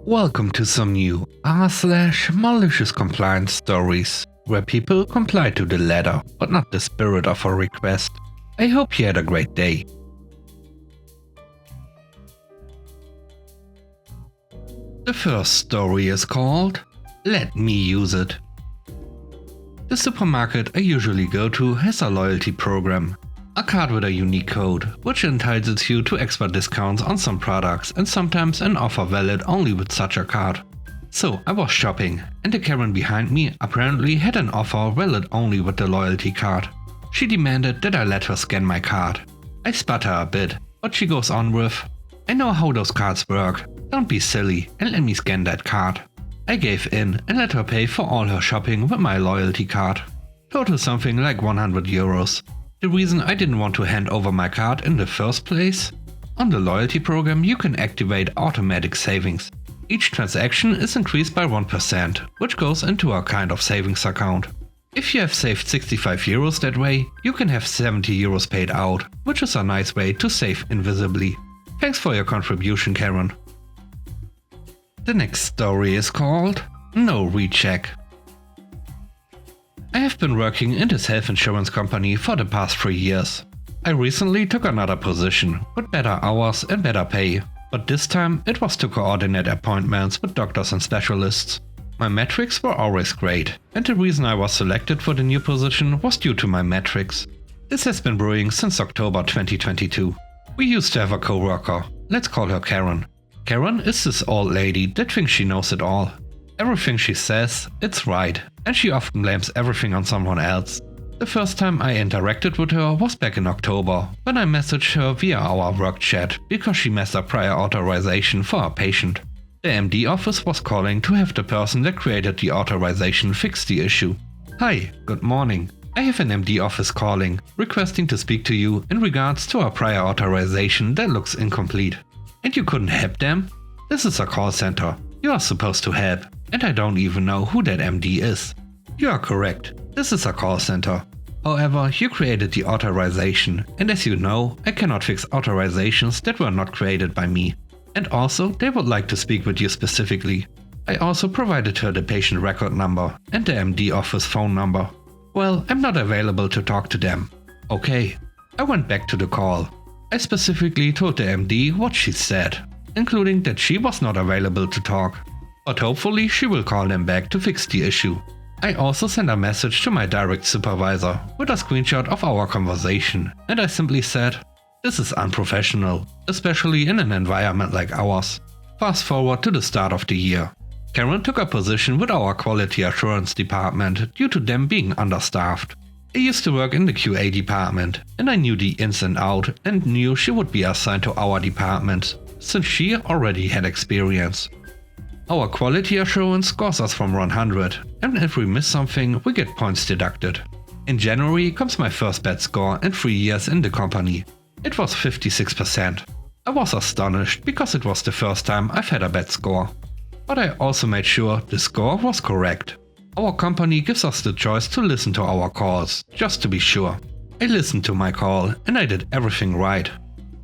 Welcome to some new r/malicious compliance stories, where people comply to the letter, but not the spirit of a request. I hope you had a great day. The first story is called Let Me Use It. The supermarket I usually go to has a loyalty program. A card with a unique code, which entitles you to extra discounts on some products and sometimes an offer valid only with such a card. So I was shopping, and the Karen behind me apparently had an offer valid only with the loyalty card. She demanded that I let her scan my card. I sputter a bit, but she goes on with, "I know how those cards work, don't be silly and let me scan that card." I gave in and let her pay for all her shopping with my loyalty card. Total something like 100 euros. The reason I didn't want to hand over my card in the first place? On the loyalty program you can activate automatic savings. Each transaction is increased by 1%, which goes into a kind of savings account. If you have saved 65 euros that way, you can have 70 euros paid out, which is a nice way to save invisibly. Thanks for your contribution, Karen. The next story is called No Recheck. I have been working in this health insurance company for the past 3 years. I recently took another position with better hours and better pay, but this time it was to coordinate appointments with doctors and specialists. My metrics were always great, and the reason I was selected for the new position was due to my metrics. This has been brewing since October 2022. We used to have a co-worker, let's call her Karen. Karen is this old lady that thinks she knows it all. Everything she says, it's right, and she often blames everything on someone else. The first time I interacted with her was back in October, when I messaged her via our work chat because she messed up prior authorization for a patient. The MD office was calling to have the person that created the authorization fix the issue. "Hi, good morning. I have an MD office calling, requesting to speak to you in regards to a prior authorization that looks incomplete. And you couldn't help them? This is a call center. You are supposed to help, and I don't even know who that MD is." "You are correct. This is a call center. However, you created the authorization, and as you know, I cannot fix authorizations that were not created by me. And also, they would like to speak with you specifically." I also provided her the patient record number and the MD office phone number. "Well, I'm not available to talk to them." Okay. I went back to the call. I specifically told the MD what she said, including that she was not available to talk, but hopefully she will call them back to fix the issue. I also sent a message to my direct supervisor with a screenshot of our conversation, and I simply said, "This is unprofessional, especially in an environment like ours." Fast forward to the start of the year. Karen took a position with our quality assurance department due to them being understaffed. I used to work in the QA department, and I knew the ins and out and knew she would be assigned to our department, since she already had experience. Our quality assurance scores us from 100, and if we miss something, we get points deducted. In January comes my first bad score in 3 years in the company. It was 56%. I was astonished because it was the first time I've had a bad score. But I also made sure the score was correct. Our company gives us the choice to listen to our calls, just to be sure. I listened to my call and I did everything right.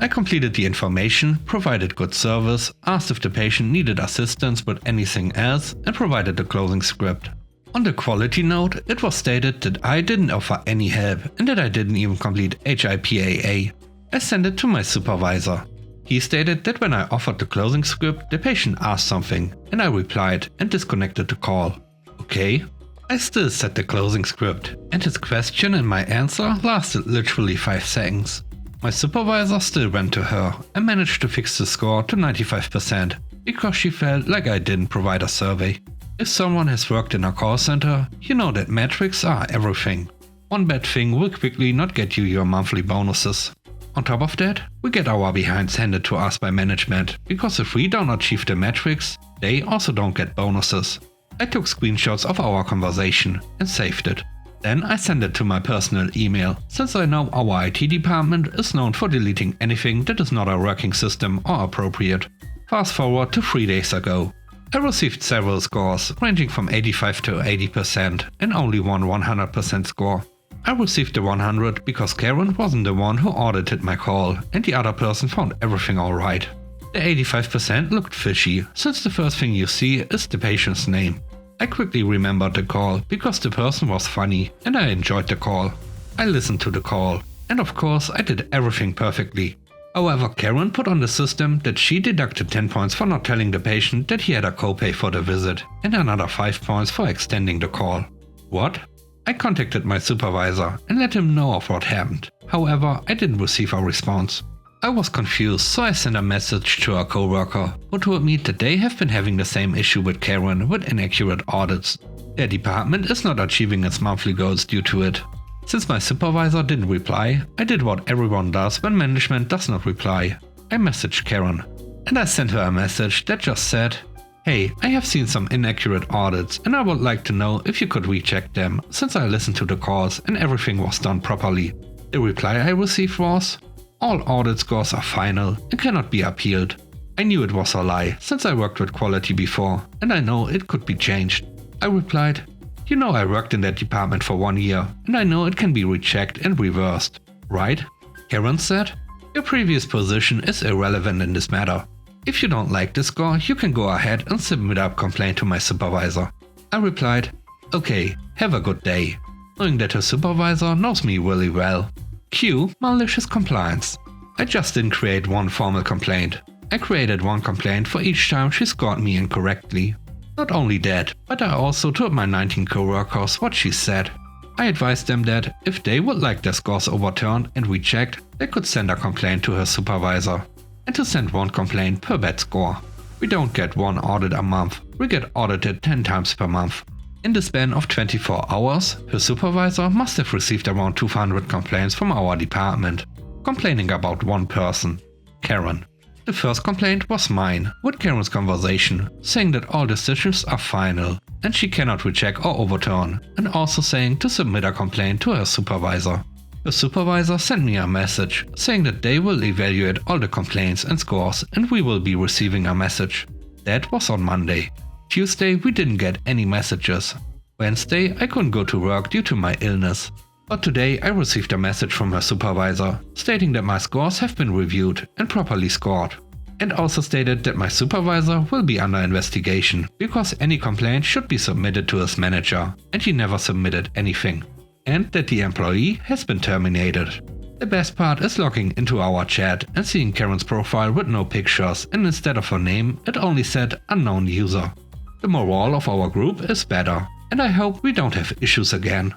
I completed the information, provided good service, asked if the patient needed assistance with anything else, and provided the closing script. On the quality note, it was stated that I didn't offer any help and that I didn't even complete HIPAA. I sent it to my supervisor. He stated that when I offered the closing script, the patient asked something, and I replied and disconnected the call. Okay. I still said the closing script, and his question and my answer lasted literally 5 seconds. My supervisor still went to her and managed to fix the score to 95% because she felt like I didn't provide a survey. If someone has worked in a call center, you know that metrics are everything. One bad thing will quickly not get you your monthly bonuses. On top of that, we get our behinds handed to us by management, because if we don't achieve the metrics, they also don't get bonuses. I took screenshots of our conversation and saved it. Then I sent it to my personal email, since I know our IT department is known for deleting anything that is not a working system or appropriate. Fast forward to 3 days ago. I received several scores ranging from 85 to 80% and only one 100% score. I received the 100 because Karen wasn't the one who audited my call and the other person found everything alright. The 85% looked fishy, since the first thing you see is the patient's name. I quickly remembered the call because the person was funny and I enjoyed the call. I listened to the call, and of course I did everything perfectly. However, Karen put on the system that she deducted 10 points for not telling the patient that he had a copay for the visit and another 5 points for extending the call. What? I contacted my supervisor and let him know of what happened. However, I didn't receive a response. I was confused, so I sent a message to a coworker who told me that they have been having the same issue with Karen with inaccurate audits. Their department is not achieving its monthly goals due to it. Since my supervisor didn't reply, I did what everyone does when management does not reply. I messaged Karen, and I sent her a message that just said, "Hey, I have seen some inaccurate audits and I would like to know if you could recheck them, since I listened to the calls and everything was done properly." The reply I received was, "All audit scores are final and cannot be appealed." I knew it was a lie, since I worked with quality before, and I know it could be changed. I replied, "You know I worked in that department for 1 year, and I know it can be rechecked and reversed, right?" Karen said, "Your previous position is irrelevant in this matter. If you don't like this score, you can go ahead and submit a complaint to my supervisor." I replied, "Okay, have a good day," knowing that her supervisor knows me really well. Cue malicious compliance. I just didn't create one formal complaint. I created one complaint for each time she scored me incorrectly. Not only that, but I also told my 19 coworkers what she said. I advised them that if they would like their scores overturned and rechecked, they could send a complaint to her supervisor. And to send one complaint per bad score. We don't get one audit a month, we get audited 10 times per month. In the span of 24 hours, her supervisor must have received around 200 complaints from our department, complaining about one person, Karen. The first complaint was mine, with Karen's conversation, saying that all decisions are final and she cannot recheck or overturn, and also saying to submit a complaint to her supervisor. The supervisor sent me a message saying that they will evaluate all the complaints and scores and we will be receiving a message. That was on Monday. Tuesday we didn't get any messages. Wednesday I couldn't go to work due to my illness. But today I received a message from her supervisor stating that my scores have been reviewed and properly scored. And also stated that my supervisor will be under investigation because any complaint should be submitted to his manager and he never submitted anything. And that the employee has been terminated. The best part is logging into our chat and seeing Karen's profile with no pictures, and instead of her name it only said unknown user. The morale of our group is better, and I hope we don't have issues again.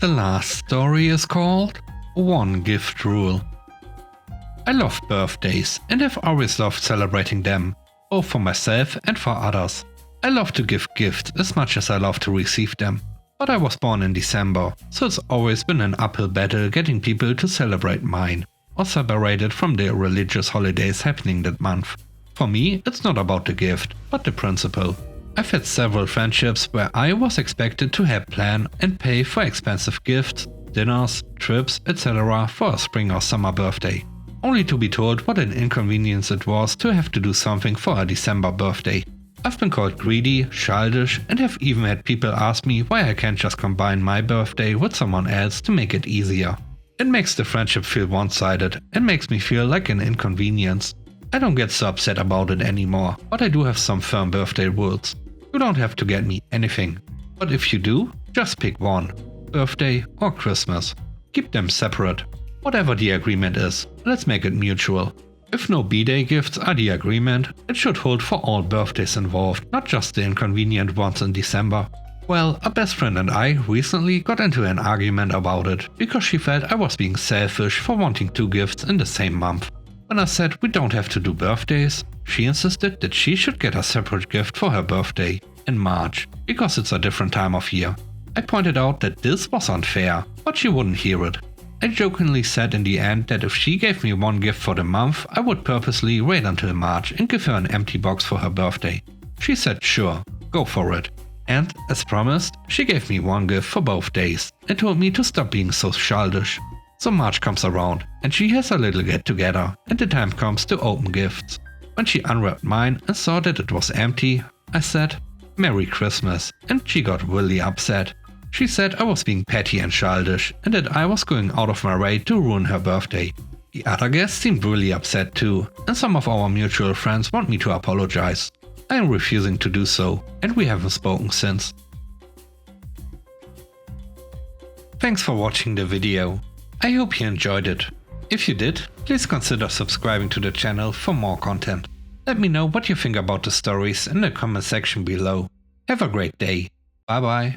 The last story is called One Gift Rule. I love birthdays and have always loved celebrating them, both for myself and for others. I love to give gifts as much as I love to receive them, but I was born in December, so it's always been an uphill battle getting people to celebrate mine, or separated from the religious holidays happening that month. For me, it's not about the gift, but the principle. I've had several friendships where I was expected to help plan and pay for expensive gifts, dinners, trips, etc. for a spring or summer birthday, only to be told what an inconvenience it was to have to do something for a December birthday. I've been called greedy, childish, and have even had people ask me why I can't just combine my birthday with someone else to make it easier. It makes the friendship feel one-sided and makes me feel like an inconvenience. I don't get so upset about it anymore, but I do have some firm birthday rules. You don't have to get me anything, but if you do, just pick one, birthday or Christmas. Keep them separate. Whatever the agreement is, let's make it mutual. If no B-Day gifts are the agreement, it should hold for all birthdays involved, not just the inconvenient ones in December. Well, a best friend and I recently got into an argument about it, because she felt I was being selfish for wanting 2 gifts in the same month. When I said we don't have to do birthdays, she insisted that she should get a separate gift for her birthday, in March, because it's a different time of year. I pointed out that this was unfair, but she wouldn't hear it. I jokingly said in the end that if she gave me one gift for the month, I would purposely wait until March and give her an empty box for her birthday. She said sure, go for it. And, as promised, she gave me one gift for both days and told me to stop being so childish. So March comes around and she has a little get together and the time comes to open gifts. When she unwrapped mine and saw that it was empty, I said, "Merry Christmas," and she got really upset. She said I was being petty and childish and that I was going out of my way to ruin her birthday. The other guests seemed really upset too, and some of our mutual friends want me to apologize. I am refusing to do so, and we haven't spoken since. Thanks for watching the video. I hope you enjoyed it. If you did, please consider subscribing to the channel for more content. Let me know what you think about the stories in the comment section below. Have a great day. Bye bye.